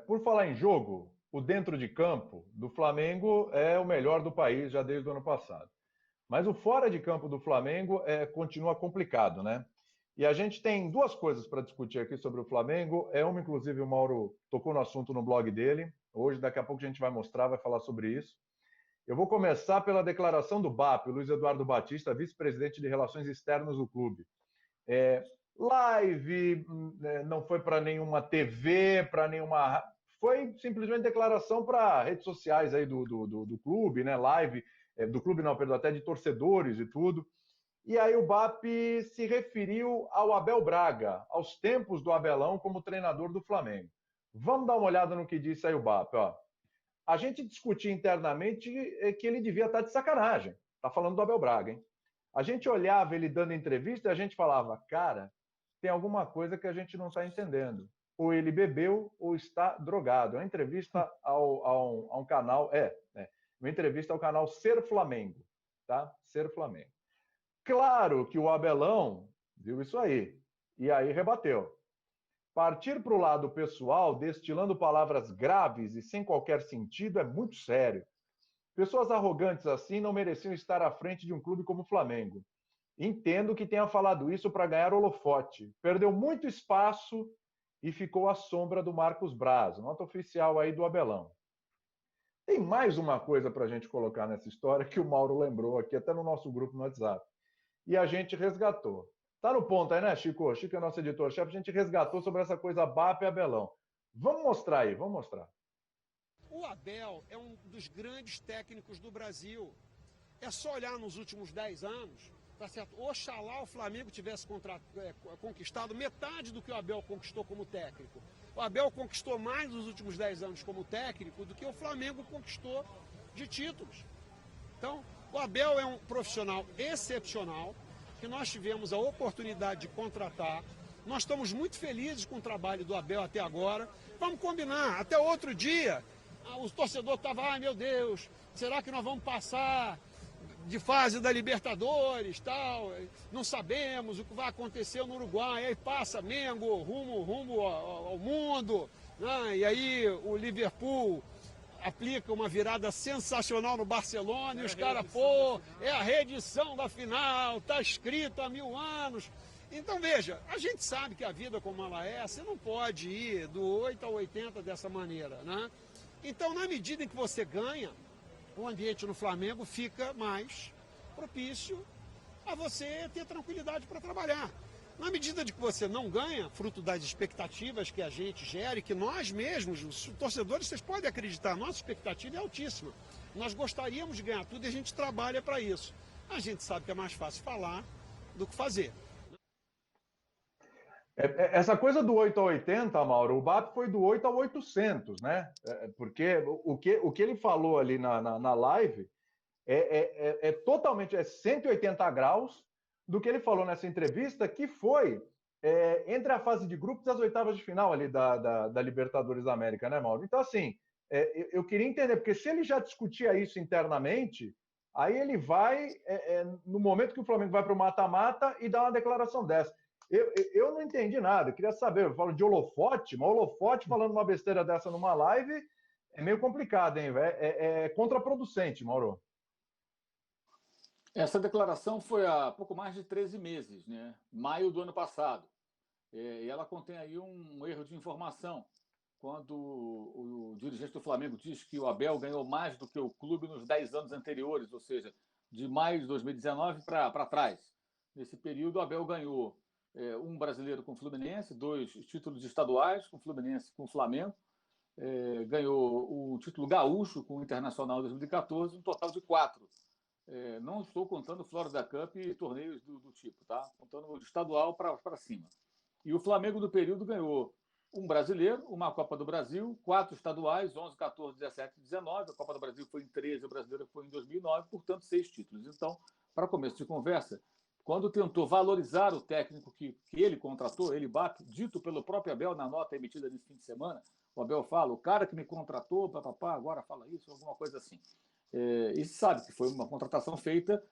por falar em jogo, o dentro de campo do Flamengo é o melhor do país já desde o ano passado. Mas o fora de campo do Flamengo continua complicado, né? E a gente tem duas coisas para discutir aqui sobre o Flamengo. Uma, inclusive, o Mauro tocou no assunto no blog dele. Hoje, daqui a pouco, a gente vai mostrar, vai falar sobre isso. Eu vou começar pela declaração do BAP, o Luiz Eduardo Batista, vice-presidente de Relações Externas do clube. Live, não foi para nenhuma TV, para nenhuma. Foi simplesmente declaração para redes sociais aí do clube, né? Live, do clube não, perdão, até de torcedores e tudo. E aí o BAP se referiu ao Abel Braga, aos tempos do Abelão como treinador do Flamengo. Vamos dar uma olhada no que disse aí o BAP, ó. A gente discutia internamente que ele devia estar de sacanagem. Tá falando do Abel Braga, hein? A gente olhava ele dando entrevista e a gente falava, cara, tem alguma coisa que a gente não está entendendo. Ou ele bebeu ou está drogado. É uma entrevista a um canal, uma entrevista ao canal Ser Flamengo, tá? Ser Flamengo. Claro que o Abelão viu isso aí, e aí rebateu. Partir para o lado pessoal, destilando palavras graves e sem qualquer sentido, é muito sério. Pessoas arrogantes assim não mereciam estar à frente de um clube como o Flamengo. Entendo que tenha falado isso para ganhar holofote. Perdeu muito espaço e ficou à sombra do Marcos Braz, nota oficial aí do Abelão. Tem mais uma coisa para a gente colocar nessa história que o Mauro lembrou aqui, até no nosso grupo no WhatsApp. E a gente resgatou. Tá no ponto aí, né, Chico? Chico é nosso editor-chefe. A gente resgatou sobre essa coisa BAP e Abelão. Vamos mostrar aí, vamos mostrar. O Abel é um dos grandes técnicos do Brasil. É só olhar nos últimos 10 anos, tá certo? Oxalá o Flamengo tivesse conquistado metade do que o Abel conquistou como técnico. O Abel conquistou mais nos últimos 10 anos como técnico do que o Flamengo conquistou de títulos. Então, o Abel é um profissional excepcional, que nós tivemos a oportunidade de contratar. Nós estamos muito felizes com o trabalho do Abel até agora. Vamos combinar, até outro dia, o torcedor estava, ai meu Deus, será que nós vamos passar de fase da Libertadores, tal? Não sabemos o que vai acontecer no Uruguai. Aí passa Mengo, rumo ao mundo, né? E aí o Liverpool aplica uma virada sensacional no Barcelona e os caras, pô, é a reedição da final, tá escrito há 1000 anos. Então, veja, a gente sabe que a vida como ela é, você não pode ir do 8 ao 80 dessa maneira, né? Então, na medida em que você ganha, o ambiente no Flamengo fica mais propício a você ter tranquilidade para trabalhar. Na medida de que você não ganha, fruto das expectativas que a gente gera e que nós mesmos, os torcedores, vocês podem acreditar, nossa expectativa é altíssima. Nós gostaríamos de ganhar tudo e a gente trabalha para isso. A gente sabe que é mais fácil falar do que fazer. Essa coisa do 8 a 80, Mauro, o BAP foi do 8 a 800, né? Porque o que ele falou ali na live totalmente 180 graus do que ele falou nessa entrevista, que foi entre a fase de grupos e as oitavas de final ali da Libertadores da América, né, Mauro? Então, assim, eu queria entender, porque se ele já discutia isso internamente, aí ele vai, no momento que o Flamengo vai para o mata-mata, e dá uma declaração dessa. Eu não entendi nada, eu queria saber, eu falo de holofote, mas holofote falando uma besteira dessa numa live é meio complicado, hein? É contraproducente, Mauro. Essa declaração foi há pouco mais de 13 meses, né? Maio do ano passado. E ela contém aí um erro de informação, quando o dirigente do Flamengo diz que o Abel ganhou mais do que o clube nos 10 anos anteriores, ou seja, de maio de 2019 para trás. Nesse período, o Abel ganhou um brasileiro com o Fluminense, 2 títulos estaduais com o Fluminense e com o Flamengo, ganhou o título gaúcho com o Internacional em 2014, um total de 4. Não estou contando Florida Cup e torneios do tipo, tá? Contando o estadual para cima. E o Flamengo, no período, ganhou um brasileiro, uma Copa do Brasil, 4 estaduais, 11, 14, 17 e 19. A Copa do Brasil foi em 13, o brasileiro foi em 2009, portanto, 6 títulos. Então, para começo de conversa, quando tentou valorizar o técnico que ele contratou, ele BAP, dito pelo próprio Abel na nota emitida nesse fim de semana, o Abel fala, o cara que me contratou, papapá, agora fala isso, alguma coisa assim. E se sabe que foi uma contratação feita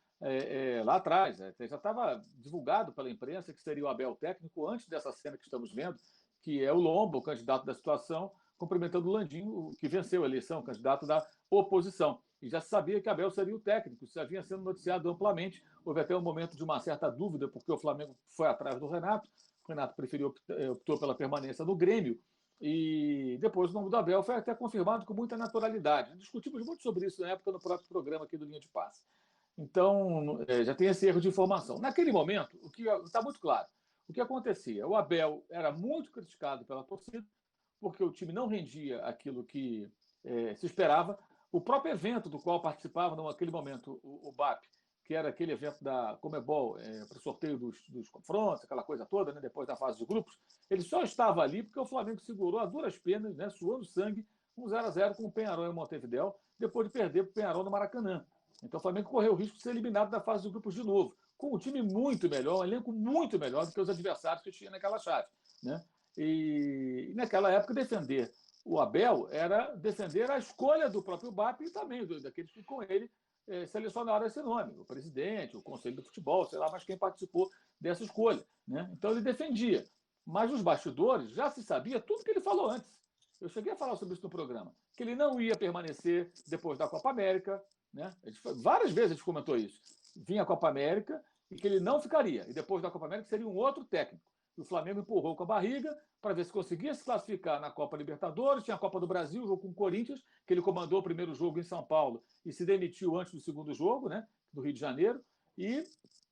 lá atrás. Já estava divulgado pela imprensa que seria o Abel técnico antes dessa cena que estamos vendo, que é o Lomba, o candidato da situação, cumprimentando o Landim, que venceu a eleição, candidato da oposição. E já se sabia que Abel seria o técnico, isso já vinha sendo noticiado amplamente. Houve até um momento de uma certa dúvida, porque o Flamengo foi atrás do Renato, o Renato optou pela permanência no Grêmio, e depois o nome do Abel foi até confirmado com muita naturalidade. Discutimos muito sobre isso na época no próprio programa aqui do Linha de Passe. Então, já tem esse erro de informação. Naquele momento, o que está muito claro, o que acontecia? O Abel era muito criticado pela torcida, porque o time não rendia aquilo que se esperava. O próprio evento do qual participava naquele momento o BAP, que era aquele evento da Conmebol para o sorteio dos confrontos, aquela coisa toda, né, depois da fase de grupos, ele só estava ali porque o Flamengo segurou a duras penas, né, suando sangue, 1-0 com o Peñarol em Montevidéu, depois de perder para o Peñarol no Maracanã. Então o Flamengo correu o risco de ser eliminado da fase de grupos de novo, com um time muito melhor, um elenco muito melhor do que os adversários que tinha naquela chave, né? E naquela época defender o Abel era defender a escolha do próprio BAP e também daqueles que com ele selecionaram esse nome, o presidente, o conselho do futebol, sei lá, mas quem participou dessa escolha, né? Então ele defendia. Mas nos bastidores já se sabia tudo que ele falou antes. Eu cheguei a falar sobre isso no programa, que ele não ia permanecer depois da Copa América, né? Várias vezes a gente comentou isso. Vinha a Copa América e que ele não ficaria. E depois da Copa América seria um outro técnico. E o Flamengo empurrou com a barriga para ver se conseguia se classificar na Copa Libertadores. Tinha a Copa do Brasil, o jogo com o Corinthians, que ele comandou o primeiro jogo em São Paulo e se demitiu antes do segundo jogo, né, do Rio de Janeiro, e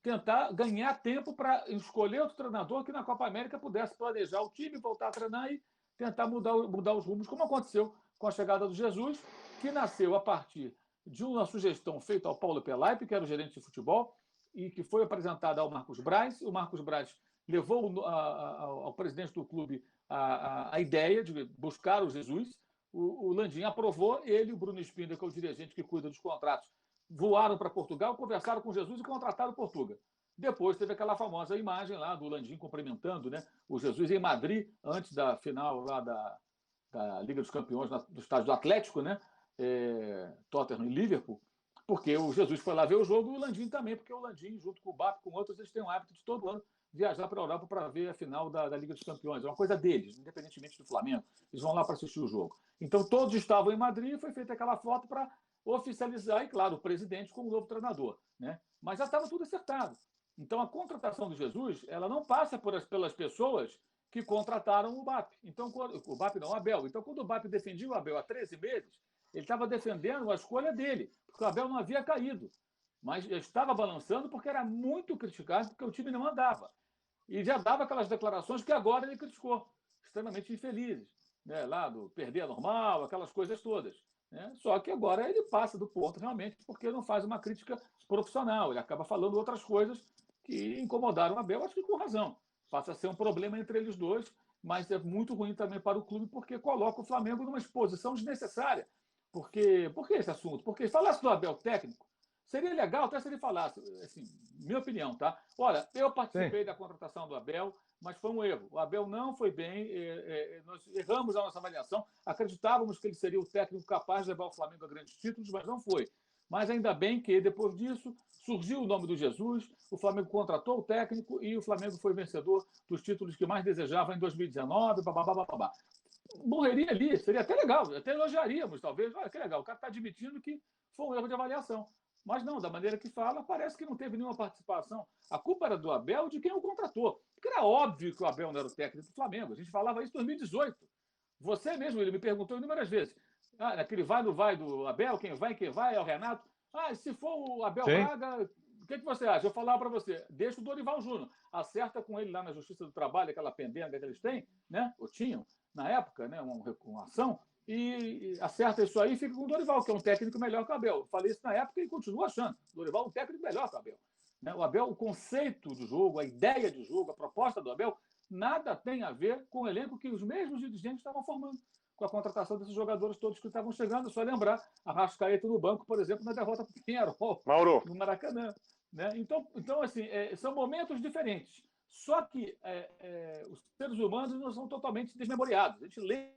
tentar ganhar tempo para escolher outro treinador que na Copa América pudesse planejar o time, voltar a treinar e tentar mudar os rumos, como aconteceu com a chegada do Jesus, que nasceu a partir de uma sugestão feita ao Paulo Pelaipe, que era o gerente de futebol, e que foi apresentada ao Marcos Braz. O Marcos Braz levou ao presidente do clube a ideia de buscar o Jesus. O Landim aprovou, ele e o Bruno Spindler, que é o dirigente que cuida dos contratos, voaram para Portugal, conversaram com Jesus e contrataram o Portuga. Depois teve aquela famosa imagem lá do Landim cumprimentando, né, o Jesus em Madrid, antes da final lá da Liga dos Campeões, do estádio do Atlético, né, Tottenham e Liverpool, porque o Jesus foi lá ver o jogo e o Landim também, porque o Landim, junto com o BAP, com outros, eles têm o hábito de todo ano viajar para a Europa para ver a final da Liga dos Campeões. É uma coisa deles, independentemente do Flamengo. Eles vão lá para assistir o jogo. Então, todos estavam em Madrid e foi feita aquela foto para oficializar, e claro, o presidente como novo treinador, né? Mas já estava tudo acertado. Então, a contratação do Jesus, ela não passa pelas pessoas que contrataram o BAP. Então, o BAP não, o Abel. Então, quando o BAP defendia o Abel há 13 meses, ele estava defendendo a escolha dele, porque o Abel não havia caído, mas estava balançando porque era muito criticado, porque o time não andava. E já dava aquelas declarações que agora ele criticou, extremamente infelizes, né? Lá do perder a normal, aquelas coisas todas, né? Só que agora ele passa do ponto realmente porque não faz uma crítica profissional, ele acaba falando outras coisas que incomodaram o Abel, acho que com razão. Passa a ser um problema entre eles dois, mas é muito ruim também para o clube porque coloca o Flamengo numa exposição desnecessária. Por que esse assunto? Porque falasse do Abel técnico, seria legal até se ele falasse, assim, minha opinião, tá? Olha, eu participei da contratação do Abel, mas foi um erro. O Abel não foi bem, nós erramos a nossa avaliação, acreditávamos que ele seria o técnico capaz de levar o Flamengo a grandes títulos, mas não foi. Mas ainda bem que, depois disso, surgiu o nome do Jesus, o Flamengo contratou o técnico e o Flamengo foi vencedor dos títulos que mais desejava em 2019, babá. Morreria ali, seria até legal, até elogiaríamos, talvez. Olha, que legal, o cara está admitindo que foi um erro de avaliação. Mas não, da maneira que fala, parece que não teve nenhuma participação. A culpa era do Abel, de quem o contratou. Porque era óbvio que o Abel não era o técnico do Flamengo. A gente falava isso em 2018. Você mesmo, ele me perguntou inúmeras vezes. Aquele vai no vai do Abel, quem vai é o Renato. Se for o Abel Braga, o que você acha? Eu falava para você, deixa o Dorival Júnior. Acerta com ele lá na Justiça do Trabalho, aquela pendenga que eles têm, né? Ou tinham, na época, né? Uma ação. E acerta isso aí e fica com o Dorival, que é um técnico melhor que o Abel. Eu falei isso na época e continuo achando. O Dorival é um técnico melhor que o Abel. O Abel, o conceito do jogo, a ideia de jogo, a proposta do Abel, nada tem a ver com o elenco que os mesmos dirigentes estavam formando, com a contratação desses jogadores todos que estavam chegando. É só lembrar a Arrascaeta no banco, por exemplo, na derrota para o Peñarol, no Maracanã. Né? Então assim, são momentos diferentes. Só que os seres humanos não são totalmente desmemoriados. A gente lembra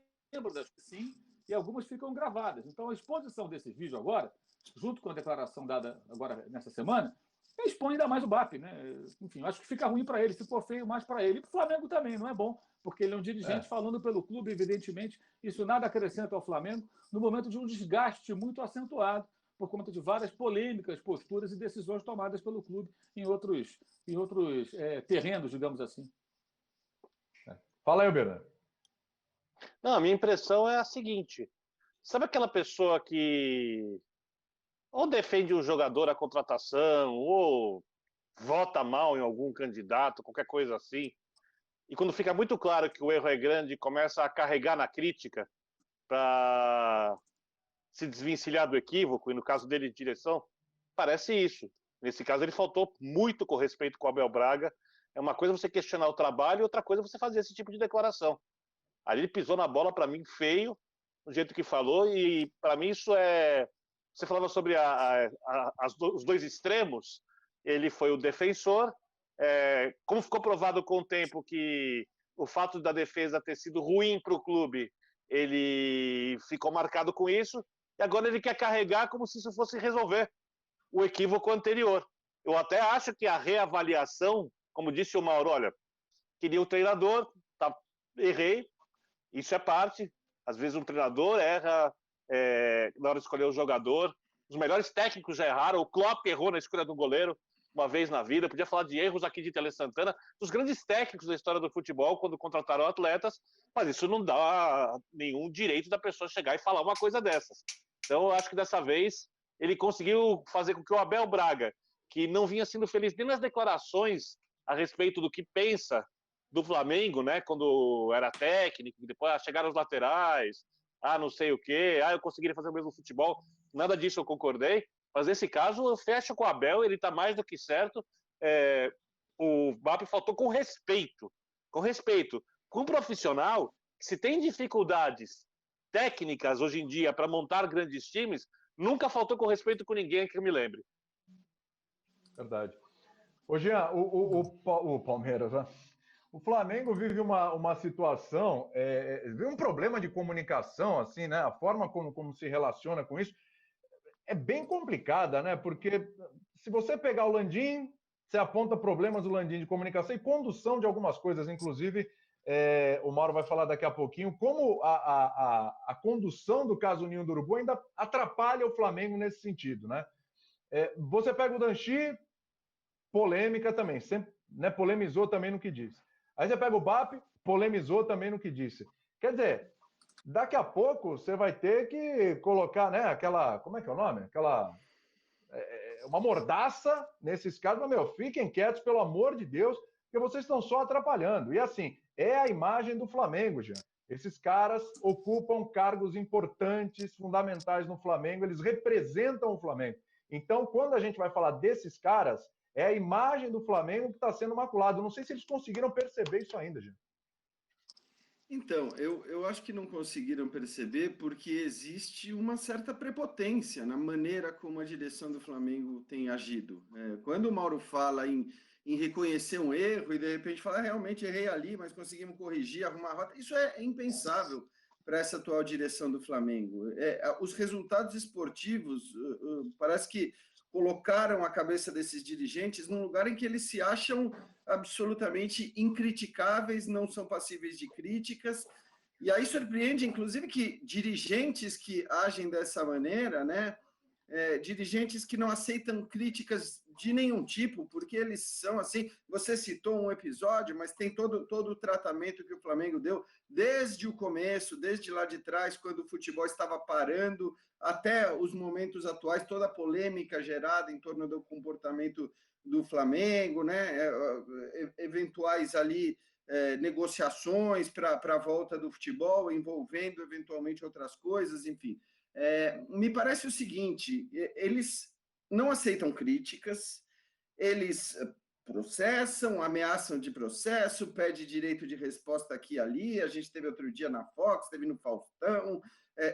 das coisas sim, e algumas ficam gravadas. Então, a exposição desse vídeo agora, junto com a declaração dada agora nessa semana, expõe ainda mais o BAP, né? Enfim, acho que fica ruim para ele, ficou feio mais para ele. E para o Flamengo também, não é bom, porque ele é um dirigente falando pelo clube, evidentemente, isso nada acrescenta ao Flamengo, no momento de um desgaste muito acentuado, por conta de várias polêmicas, posturas e decisões tomadas pelo clube em outros terrenos, digamos assim. Fala aí, Bernardo. Não, a minha impressão é a seguinte: sabe aquela pessoa que ou defende um jogador à contratação, ou vota mal em algum candidato, qualquer coisa assim, e quando fica muito claro que o erro é grande, começa a carregar na crítica para se desvencilhar do equívoco, e no caso dele, direção, parece isso. Nesse caso, ele faltou muito com respeito com o Abel Braga. É uma coisa você questionar o trabalho, outra coisa você fazer esse tipo de declaração. Ali ele pisou na bola, para mim, feio, do jeito que falou, e para mim isso é... Você falava sobre os dois extremos, ele foi o defensor, como ficou provado com o tempo que o fato da defesa ter sido ruim para o clube, ele ficou marcado com isso, e agora ele quer carregar como se isso fosse resolver o equívoco anterior. Eu até acho que a reavaliação, como disse o Mauro, olha, queria o treinador, errei, isso é parte. Às vezes um treinador erra na hora de escolher o jogador. Os melhores técnicos já erraram. O Klopp errou na escolha do goleiro uma vez na vida. Podia falar de erros aqui de Tele Santana, dos grandes técnicos da história do futebol quando contrataram atletas, mas isso não dá nenhum direito da pessoa chegar e falar uma coisa dessas. Então eu acho que dessa vez ele conseguiu fazer com que o Abel Braga, que não vinha sendo feliz nem nas declarações a respeito do que pensa do Flamengo, né, quando era técnico, depois chegaram os laterais, não sei o quê, eu conseguiria fazer o mesmo futebol, nada disso eu concordei, mas nesse caso eu fecho com o Abel, ele está mais do que certo, o BAP faltou com respeito, com um profissional que se tem dificuldades técnicas hoje em dia para montar grandes times, nunca faltou com respeito com ninguém que eu me lembre. Verdade. Ô Jean, o Palmeiras, né? O Flamengo vive uma situação, vive um problema de comunicação, assim, né? A forma como se relaciona com isso é bem complicada, né? Porque se você pegar o Landim, você aponta problemas do Landim de comunicação e condução de algumas coisas, inclusive, o Mauro vai falar daqui a pouquinho, como a condução do caso Ninho do Urubu ainda atrapalha o Flamengo nesse sentido, né? Você pega o Danchi, polêmica também, sempre, né, polemizou também no que disse. Aí você pega o BAP, polemizou também no que disse. Quer dizer, daqui a pouco você vai ter que colocar, né, aquela, como é que é o nome? Uma mordaça nesses casos, mas, fiquem quietos, pelo amor de Deus, porque vocês estão só atrapalhando. E assim, é a imagem do Flamengo, já. Esses caras ocupam cargos importantes, fundamentais no Flamengo, eles representam o Flamengo. Então, quando a gente vai falar desses caras, é a imagem do Flamengo que está sendo maculada. Não sei se eles conseguiram perceber isso ainda, gente. Então, eu acho que não conseguiram perceber porque existe uma certa prepotência na maneira como a direção do Flamengo tem agido. Quando o Mauro fala em reconhecer um erro e de repente fala, realmente errei ali, mas conseguimos corrigir, arrumar a rota, isso é impensável para essa atual direção do Flamengo. Os resultados esportivos parece que colocaram a cabeça desses dirigentes num lugar em que eles se acham absolutamente incriticáveis, não são passíveis de críticas, e aí surpreende, inclusive, que dirigentes que agem dessa maneira, né, dirigentes que não aceitam críticas de nenhum tipo, porque eles são assim, você citou um episódio, mas tem todo o tratamento que o Flamengo deu desde o começo, desde lá de trás, quando o futebol estava parando, até os momentos atuais, toda a polêmica gerada em torno do comportamento do Flamengo, né? Eventuais ali negociações para a volta do futebol, envolvendo eventualmente outras coisas, enfim. Me parece o seguinte, eles não aceitam críticas, eles processam, ameaçam de processo, pede direito de resposta aqui e ali, a gente teve outro dia na Fox, teve no Faustão,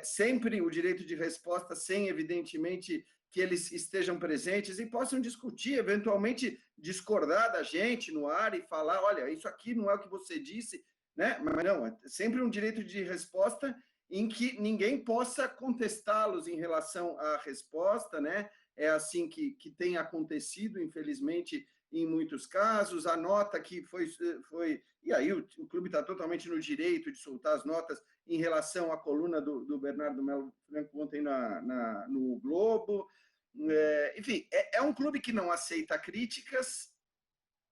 sempre o direito de resposta sem, evidentemente, que eles estejam presentes e possam discutir, eventualmente discordar da gente no ar e falar, olha, isso aqui não é o que você disse, né? Mas não, é sempre um direito de resposta em que ninguém possa contestá-los em relação à resposta, né? é assim que tem acontecido, infelizmente, em muitos casos. A nota que foi e aí o clube está totalmente no direito de soltar as notas em relação à coluna do Bernardo Melo Franco ontem no Globo. Enfim, é um clube que não aceita críticas,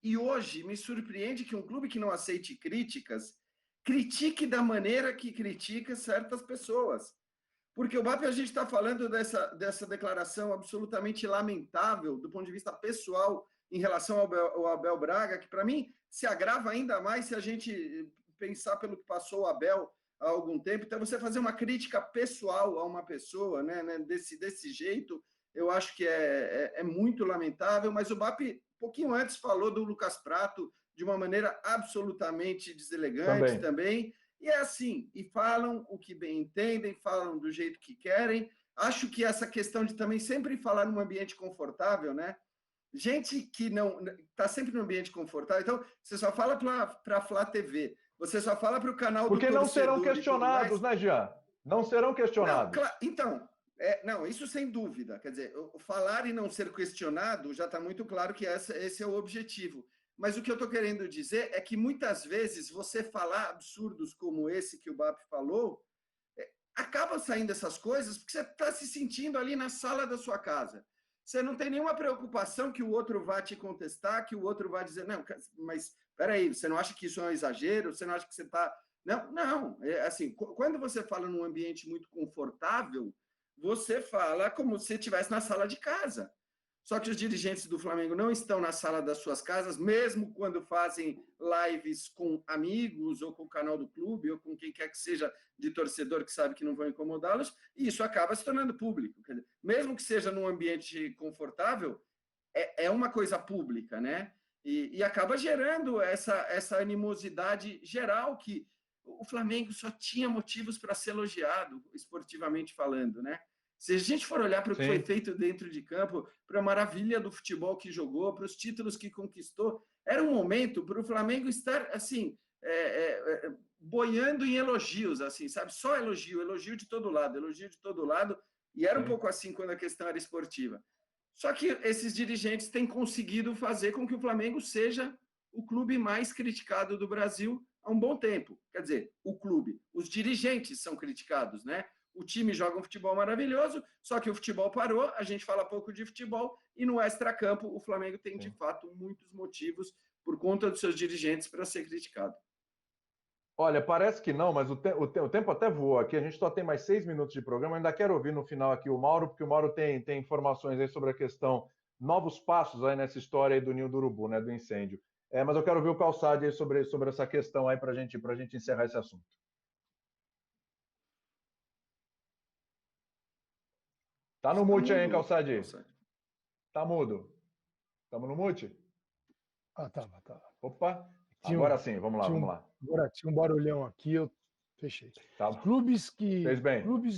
e hoje me surpreende que um clube que não aceite críticas critique da maneira que critica certas pessoas. Porque o BAP, a gente está falando dessa declaração absolutamente lamentável do ponto de vista pessoal em relação ao Abel Braga, que para mim se agrava ainda mais se a gente pensar pelo que passou o Abel há algum tempo. Então, você fazer uma crítica pessoal a uma pessoa, né, desse jeito, eu acho que é muito lamentável, mas o BAP, um pouquinho antes, falou do Lucas Prato de uma maneira absolutamente deselegante também. E é assim, e falam o que bem entendem, falam do jeito que querem. Acho que essa questão de também sempre falar num ambiente confortável, né? Gente que não está sempre num ambiente confortável, então você só fala para a Flá TV, você só fala para o canal Porque do não serão torcedor questionados, né, Jean? Não serão questionados. Não, então, não, isso sem dúvida. Quer dizer, falar e não ser questionado já está muito claro que esse é o objetivo. Mas o que eu estou querendo dizer é que muitas vezes você falar absurdos como esse que o BAP falou, acaba saindo essas coisas porque você está se sentindo ali na sala da sua casa. Você não tem nenhuma preocupação que o outro vá te contestar, que o outro vá dizer, não, mas peraí, você não acha que isso é um exagero? Você não acha que você está... Não. Assim, quando você fala num ambiente muito confortável, você fala como se estivesse na sala de casa. Só que os dirigentes do Flamengo não estão na sala das suas casas, mesmo quando fazem lives com amigos, ou com o canal do clube, ou com quem quer que seja de torcedor que sabe que não vão incomodá-los, e isso acaba se tornando público. Quer dizer, mesmo que seja num ambiente confortável, é uma coisa pública, né? E acaba gerando essa animosidade geral que o Flamengo só tinha motivos para ser elogiado, esportivamente falando, né? Se a gente for olhar para o que foi feito dentro de campo, para a maravilha do futebol que jogou, para os títulos que conquistou, era um momento para o Flamengo estar assim, boiando em elogios, assim, sabe? Só elogio de todo lado, e era um pouco assim quando a questão era esportiva. Só que esses dirigentes têm conseguido fazer com que o Flamengo seja o clube mais criticado do Brasil há um bom tempo. Quer dizer, o clube, os dirigentes são criticados, né? O time joga um futebol maravilhoso, só que o futebol parou, a gente fala pouco de futebol, e no extracampo o Flamengo tem, de fato, muitos motivos por conta dos seus dirigentes para ser criticado. Olha, parece que não, mas o tempo até voa aqui. A gente só tem mais 6 minutos de programa. Eu ainda quero ouvir no final aqui o Mauro, porque o Mauro tem informações aí sobre a questão, novos passos aí nessa história aí do Ninho do Urubu, né, do incêndio. Mas eu quero ouvir o Calçade aí sobre essa questão aí para a gente encerrar esse assunto. Tá no mute aí, hein, Calçade? Tá mudo. Estamos no mute? Tava. Opa, agora sim, vamos lá. Agora tinha um barulhão aqui, eu fechei. Tá. Clubes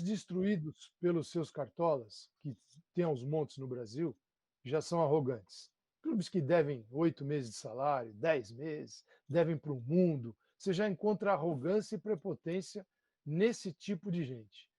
destruídos pelos seus cartolas, que tem aos montes no Brasil, já são arrogantes. Clubes que devem 8 meses de salário, 10 meses, devem para o mundo. Você já encontra arrogância e prepotência nesse tipo de gente.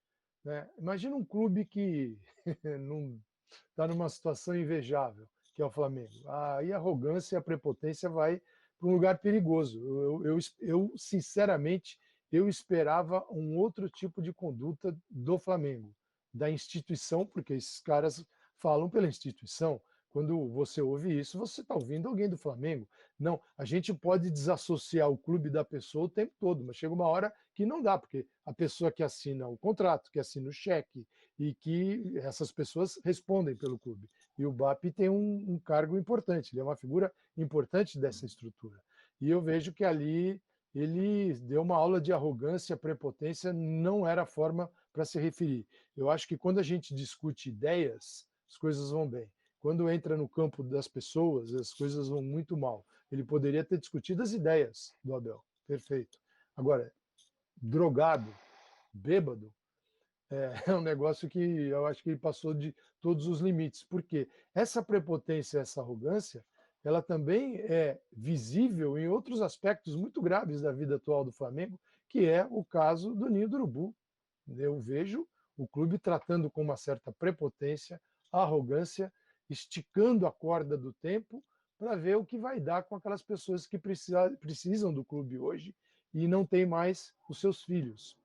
Né? Imagina um clube que está numa situação invejável, que é o Flamengo. Aí a arrogância e a prepotência vai para um lugar perigoso. Eu sinceramente, eu esperava um outro tipo de conduta do Flamengo, da instituição, porque esses caras falam pela instituição. Quando você ouve isso, você está ouvindo alguém do Flamengo. Não, a gente pode desassociar o clube da pessoa o tempo todo, mas chega uma hora que não dá, porque a pessoa que assina o contrato, que assina o cheque, e que essas pessoas respondem pelo clube. E o BAP tem um cargo importante, ele é uma figura importante dessa estrutura. E eu vejo que ali ele deu uma aula de arrogância, prepotência, não era a forma para se referir. Eu acho que quando a gente discute ideias, as coisas vão bem. Quando entra no campo das pessoas, as coisas vão muito mal. Ele poderia ter discutido as ideias do Abel. Perfeito. Agora, drogado, bêbado, é um negócio que eu acho que ele passou de todos os limites. Por quê? Essa prepotência, essa arrogância, ela também é visível em outros aspectos muito graves da vida atual do Flamengo, que é o caso do Ninho do Urubu. Eu vejo o clube tratando com uma certa prepotência, arrogância, esticando a corda do tempo para ver o que vai dar com aquelas pessoas que precisam do clube hoje e não tem mais os seus filhos,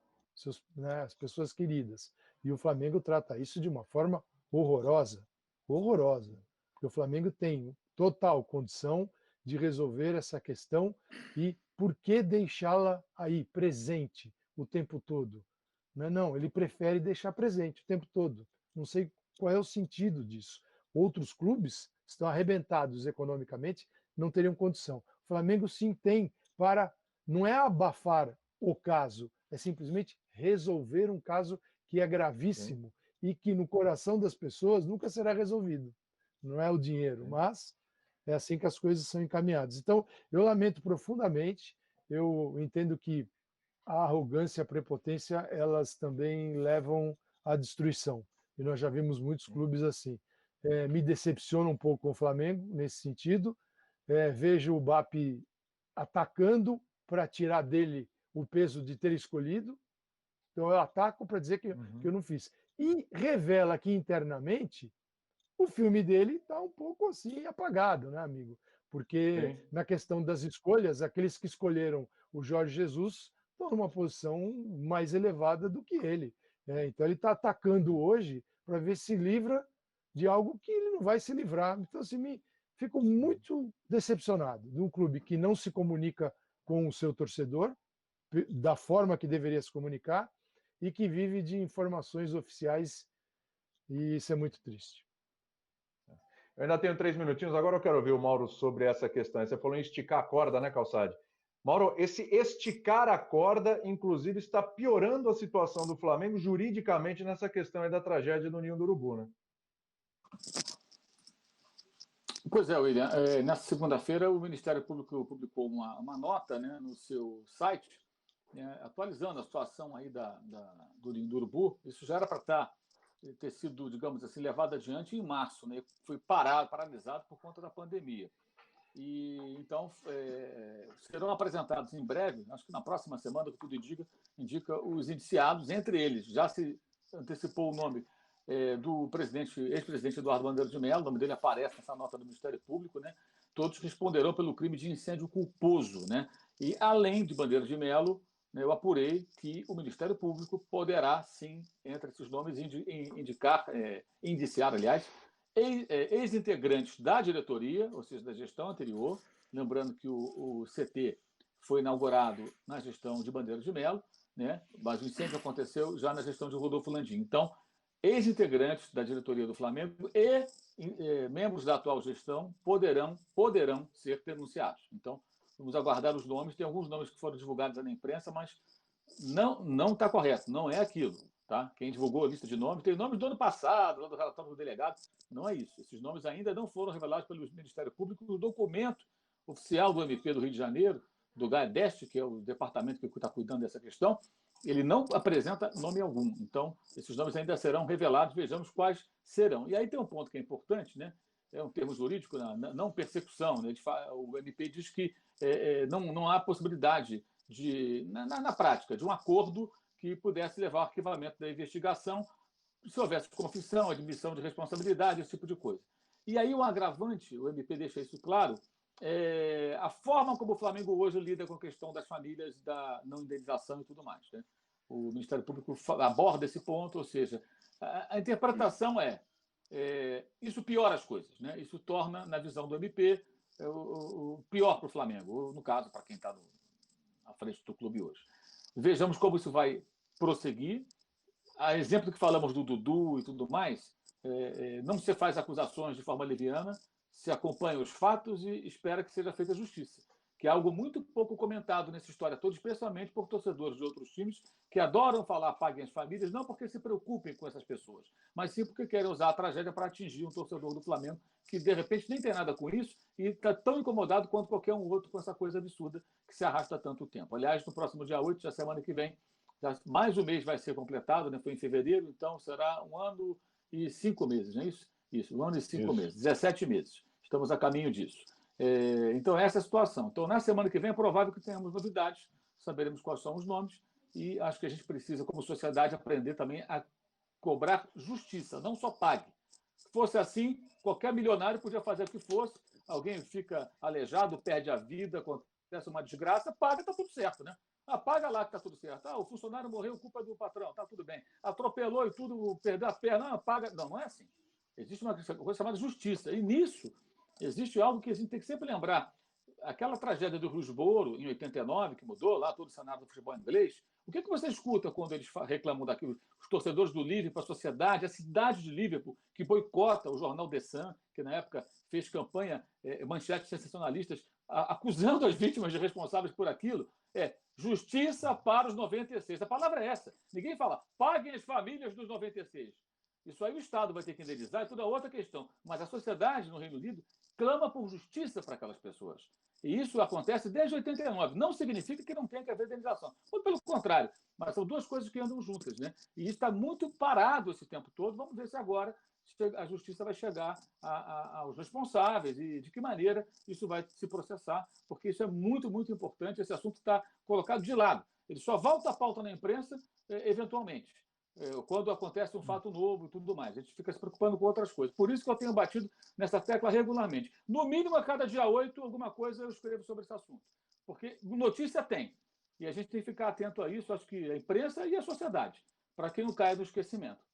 as pessoas queridas. E o Flamengo trata isso de uma forma horrorosa, horrorosa, porque o Flamengo tem total condição de resolver essa questão e por que deixá-la aí presente o tempo todo? Não, ele prefere deixar presente o tempo todo. Não sei qual é o sentido disso. Outros clubes estão arrebentados economicamente, não teriam condição. O Flamengo sim tem para, não é abafar o caso, é simplesmente resolver um caso que é gravíssimo e que no coração das pessoas nunca será resolvido. Não é o dinheiro, mas é assim que as coisas são encaminhadas. Então, eu lamento profundamente, eu entendo que a arrogância e a prepotência, elas também levam à destruição. E nós já vimos muitos clubes assim. Me decepciona um pouco com o Flamengo nesse sentido. Vejo o BAP atacando para tirar dele o peso de ter escolhido. Então eu ataco para dizer que eu não fiz. E revela que internamente o filme dele está um pouco assim apagado, né, amigo? Porque na questão das escolhas, aqueles que escolheram o Jorge Jesus estão numa posição mais elevada do que ele. Então ele está atacando hoje para ver se livra de algo que ele não vai se livrar. Então, assim, fico muito decepcionado de um clube que não se comunica com o seu torcedor da forma que deveria se comunicar e que vive de informações oficiais, e isso é muito triste. Eu ainda tenho 3 minutinhos, agora eu quero ouvir o Mauro sobre essa questão. Você falou em esticar a corda, né, Calçade? Mauro, esse esticar a corda, inclusive, está piorando a situação do Flamengo juridicamente nessa questão aí da tragédia do Ninho do Urubu, né? Pois é, William. Nessa segunda-feira, o Ministério Público publicou uma nota, né, no seu site, atualizando a situação aí do Ninho do Urubu. Isso já era para ter sido, digamos assim, levado adiante em março, né? Foi paralisado por conta da pandemia. E então serão apresentados em breve, acho que na próxima semana, que tudo indica os indiciados, entre eles já se antecipou o nome do ex-presidente Eduardo Bandeira de Mello, o nome dele aparece nessa nota do Ministério Público, né? Todos responderão pelo crime de incêndio culposo, né? E além de Bandeira de Mello, né, eu apurei que o Ministério Público poderá, sim, entre esses nomes, indiciar, aliás, ex-integrantes da diretoria, ou seja, da gestão anterior, lembrando que o CT foi inaugurado na gestão de Bandeira de Mello, né? Mas o incêndio aconteceu já na gestão de Rodolfo Landim. Então, ex-integrantes da diretoria do Flamengo e membros da atual gestão poderão ser denunciados. Então, vamos aguardar os nomes. Tem alguns nomes que foram divulgados na imprensa, mas não está correto, não é aquilo. Tá? Quem divulgou a lista de nomes, tem nomes do ano passado, lá do relatório do delegado, não é isso. Esses nomes ainda não foram revelados pelo Ministério Público. O documento oficial do MP do Rio de Janeiro, do GAEDEST, que é o departamento que está cuidando dessa questão, ele não apresenta nome algum. Então, esses nomes ainda serão revelados, vejamos quais serão. E aí tem um ponto que é importante, né? É um termo jurídico, não persecução. Né? O MP diz que não há possibilidade, na prática, de um acordo que pudesse levar ao arquivamento da investigação, se houvesse confissão, admissão de responsabilidade, esse tipo de coisa. E aí o agravante, o MP deixa isso claro, a forma como o Flamengo hoje lida com a questão das famílias, da não indenização e tudo mais. Né? O Ministério Público aborda esse ponto, ou seja, a interpretação isso piora as coisas, né? Isso torna, na visão do MP, o pior para o Flamengo, no caso, para quem está à frente do clube hoje. Vejamos como isso vai prosseguir. A exemplo do que falamos do Dudu e tudo mais, não se faz acusações de forma leviana, se acompanha os fatos e espera que seja feita justiça, que é algo muito pouco comentado nessa história toda, especialmente por torcedores de outros times que adoram falar paguem as famílias, não porque se preocupem com essas pessoas, mas sim porque querem usar a tragédia para atingir um torcedor do Flamengo que, de repente, nem tem nada com isso e está tão incomodado quanto qualquer um outro com essa coisa absurda que se arrasta há tanto tempo. Aliás, no próximo dia 8, já semana que vem, mais um mês vai ser completado, né? Foi em fevereiro, então será 1 ano e 5 meses, não é isso? Isso, 1 ano e 5 meses, 17 meses. Estamos a caminho disso. Então, essa é a situação. Então, na semana que vem, é provável que tenhamos novidades, saberemos quais são os nomes, e acho que a gente precisa, como sociedade, aprender também a cobrar justiça, não só pague. fosse assim, qualquer milionário podia fazer o que fosse, alguém fica aleijado, perde a vida, acontece uma desgraça, paga, está tudo certo, né? Paga lá que está tudo certo. O funcionário morreu, culpa do patrão, está tudo bem. Atropelou e tudo, perdeu a perna, paga. Não, não é assim. Existe uma coisa chamada justiça. E nisso existe algo que a gente tem que sempre lembrar. Aquela tragédia do Hillsborough, em 89, que mudou lá todo o cenário do futebol inglês, o que você escuta quando eles reclamam daquilo? Os torcedores do Liverpool, a sociedade, a cidade de Liverpool, que boicota o jornal The Sun, que na época fez campanha, manchetes sensacionalistas, acusando as vítimas de responsáveis por aquilo. Justiça para os 96. A palavra é essa. Ninguém fala, paguem as famílias dos 96. Isso aí o Estado vai ter que indenizar, é toda outra questão. Mas a sociedade no Reino Unido clama por justiça para aquelas pessoas. E isso acontece desde 89. Não significa que não tenha que haver indenização. Muito pelo contrário. Mas são duas coisas que andam juntas, né? E isso está muito parado esse tempo todo. Vamos ver se agora a justiça vai chegar aos responsáveis e de que maneira isso vai se processar, porque isso é muito, muito importante. Esse assunto está colocado de lado. Ele só volta à pauta na imprensa, eventualmente, quando acontece um fato novo e tudo mais. A gente fica se preocupando com outras coisas. Por isso que eu tenho batido nessa tecla regularmente. No mínimo, a cada dia 8, alguma coisa eu escrevo sobre esse assunto. Porque notícia tem. E a gente tem que ficar atento a isso, acho que a imprensa e a sociedade, para que não caia no esquecimento.